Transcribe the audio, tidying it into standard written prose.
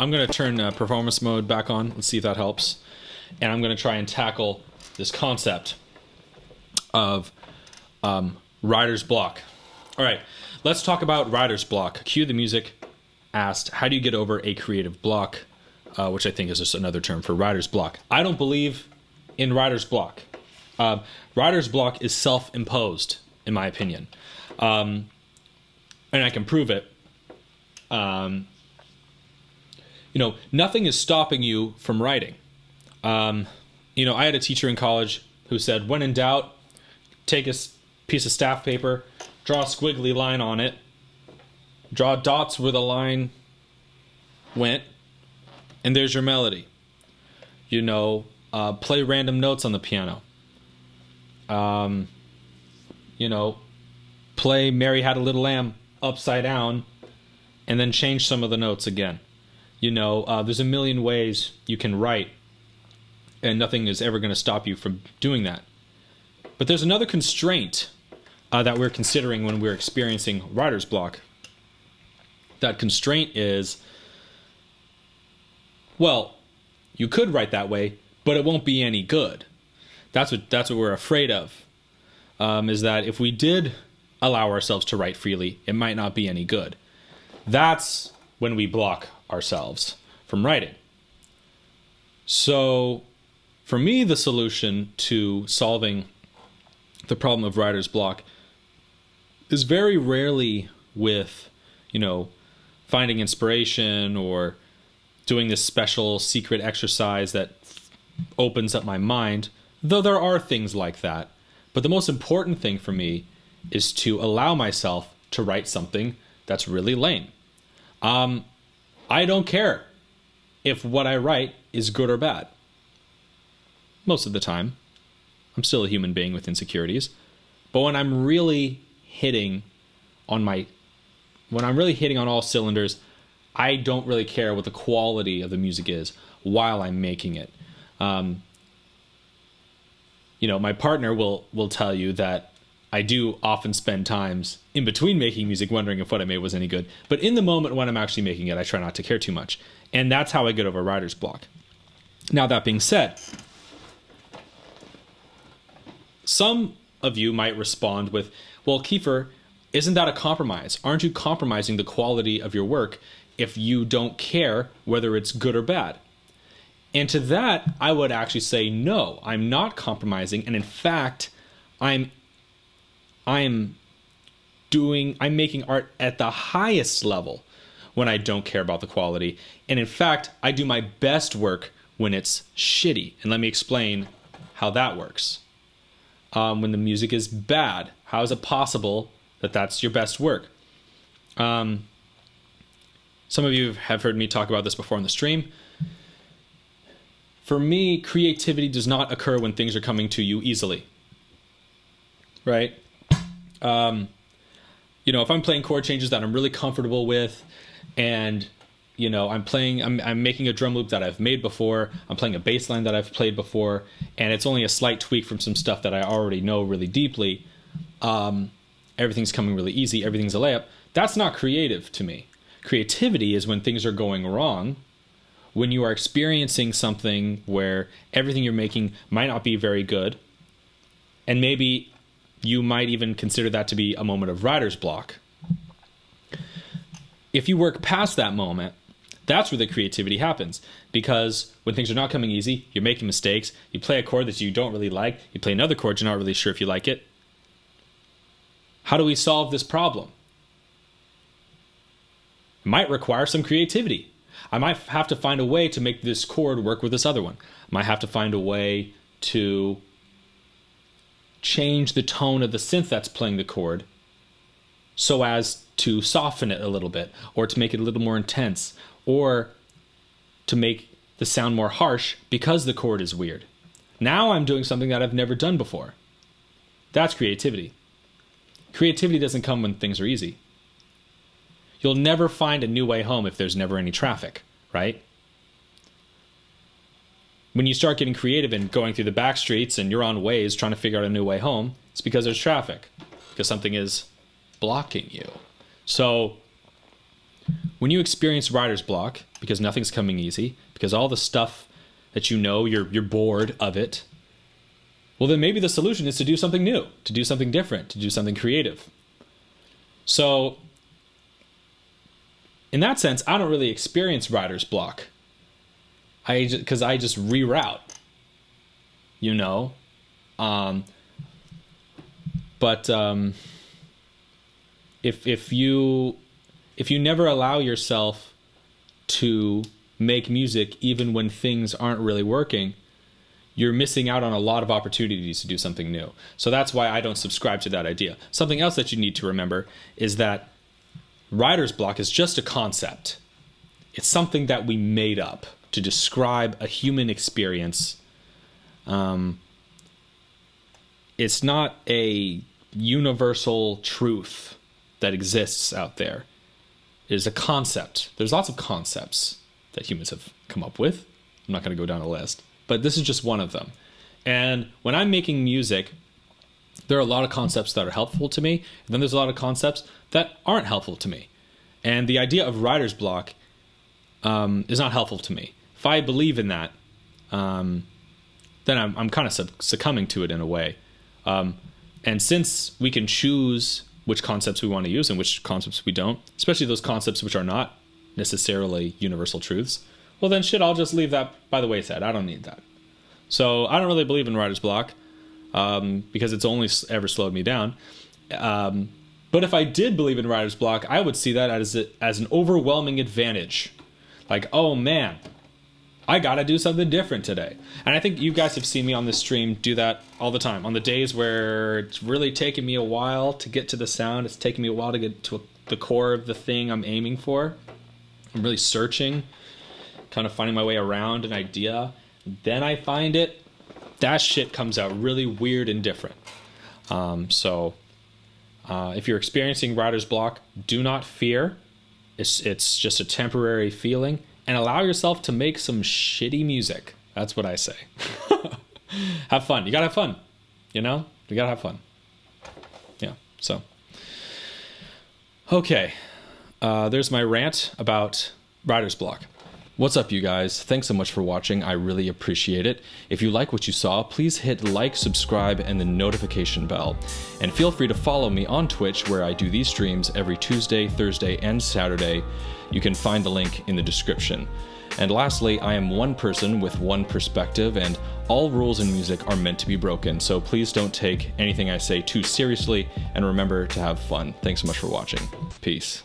I'm going to turn performance mode back on. Let's see if that helps. And I'm going to try and tackle this concept of writer's block. All right, let's talk about writer's block. Cue the music. Asked, how do you get over a creative block? Which I think is just another term for writer's block. I don't believe in writer's block. Writer's block is self-imposed, in my opinion. And I can prove it. Nothing is stopping you from writing. I had a teacher in college who said, when in doubt, take a piece of staff paper, draw a squiggly line on it, draw dots where the line went, and there's your melody. Play random notes on the piano. Play Mary Had a Little Lamb upside down, and then change some of the notes again. There's a million ways you can write, and nothing is ever going to stop you from doing that. But there's another constraint that we're considering when we're experiencing writer's block. That constraint is, well, you could write that way, but it won't be any good. That's what we're afraid of, is that if we did allow ourselves to write freely, it might not be any good. That's when we block ourselves from writing. So, for me, the solution to solving the problem of writer's block is very rarely with, finding inspiration or doing this special secret exercise that opens up my mind, though there are things like that. But the most important thing for me is to allow myself to write something that's really lame. I don't care if what I write is good or bad. Most of the time. I'm still a human being with insecurities. But when I'm really hitting on all cylinders, I don't really care what the quality of the music is while I'm making it. My partner will tell you that I do often spend times in between making music wondering if what I made was any good. But in the moment when I'm actually making it, I try not to care too much. And that's how I get over writer's block. Now, that being said, some of you might respond with, well, Kiefer, isn't that a compromise? Aren't you compromising the quality of your work if you don't care whether it's good or bad? And to that, I would actually say, no, I'm not compromising. And in fact, I'm making art at the highest level when I don't care about the quality. And in fact, I do my best work when it's shitty. And let me explain how that works. When the music is bad, how is it possible that that's your best work? Some of you have heard me talk about this before on the stream. For me, creativity does not occur when things are coming to you easily. Right? If I'm playing chord changes that I'm really comfortable with, and I'm making a drum loop that I've made before, I'm playing a bass line that I've played before, and it's only a slight tweak from some stuff that I already know really deeply. Everything's coming really easy, everything's a layup. That's not creative to me. Creativity is when things are going wrong, when you are experiencing something where everything you're making might not be very good, and maybe you might even consider that to be a moment of writer's block. If you work past that moment, that's where the creativity happens. Because when things are not coming easy, you're making mistakes, you play a chord that you don't really like, you play another chord you're not really sure if you like it. How do we solve this problem? It might require some creativity. I might have to find a way to make this chord work with this other one. I might have to find a way to change the tone of the synth that's playing the chord so as to soften it a little bit, or to make it a little more intense, or to make the sound more harsh because the chord is weird. Now I'm doing something that I've never done before. That's creativity. Creativity doesn't come when things are easy. You'll never find a new way home if there's never any traffic, right? When you start getting creative and going through the back streets and you're on Waze trying to figure out a new way home, it's because there's traffic, because something is blocking you. So when you experience writer's block, because nothing's coming easy, because all the stuff that you know, you're bored of it, well, then maybe the solution is to do something new, to do something different, to do something creative. So in that sense, I don't really experience writer's block. Because I just reroute, you know. But if you never allow yourself to make music even when things aren't really working, you're missing out on a lot of opportunities to do something new. So that's why I don't subscribe to that idea. Something else that you need to remember is that writer's block is just a concept. It's something that we made up to describe a human experience. It's not a universal truth that exists out there. It is a concept. There's lots of concepts that humans have come up with. I'm not going to go down a list, but this is just one of them. And when I'm making music, there are a lot of concepts that are helpful to me, and then there's a lot of concepts that aren't helpful to me. And the idea of writer's block is not helpful to me. If I believe in that, then I'm kind of succumbing to it in a way. And since we can choose which concepts we want to use and which concepts we don't, especially those concepts which are not necessarily universal truths, well then shit, I'll just leave that by the wayside. I don't need that. So I don't really believe in writer's block because it's only ever slowed me down. But if I did believe in writer's block, I would see that as an overwhelming advantage. Like, oh man, I gotta do something different today. And I think you guys have seen me on this stream do that all the time. On the days where it's really taken me a while to get to the sound, it's taken me a while to get to the core of the thing I'm aiming for. I'm really searching, kind of finding my way around an idea. Then I find it, that shit comes out really weird and different. So if you're experiencing writer's block, do not fear. It's just a temporary feeling, and allow yourself to make some shitty music. That's what I say. Have fun. You gotta have fun. You know? You gotta have fun. Yeah, so. Okay. There's my rant about writer's block. What's up, you guys? Thanks so much for watching. I really appreciate it. If you like what you saw, please hit like, subscribe, and the notification bell. And feel free to follow me on Twitch, where I do these streams every Tuesday, Thursday, and Saturday. You can find the link in the description. And lastly, I am one person with one perspective, and all rules in music are meant to be broken. So please don't take anything I say too seriously, and remember to have fun. Thanks so much for watching. Peace.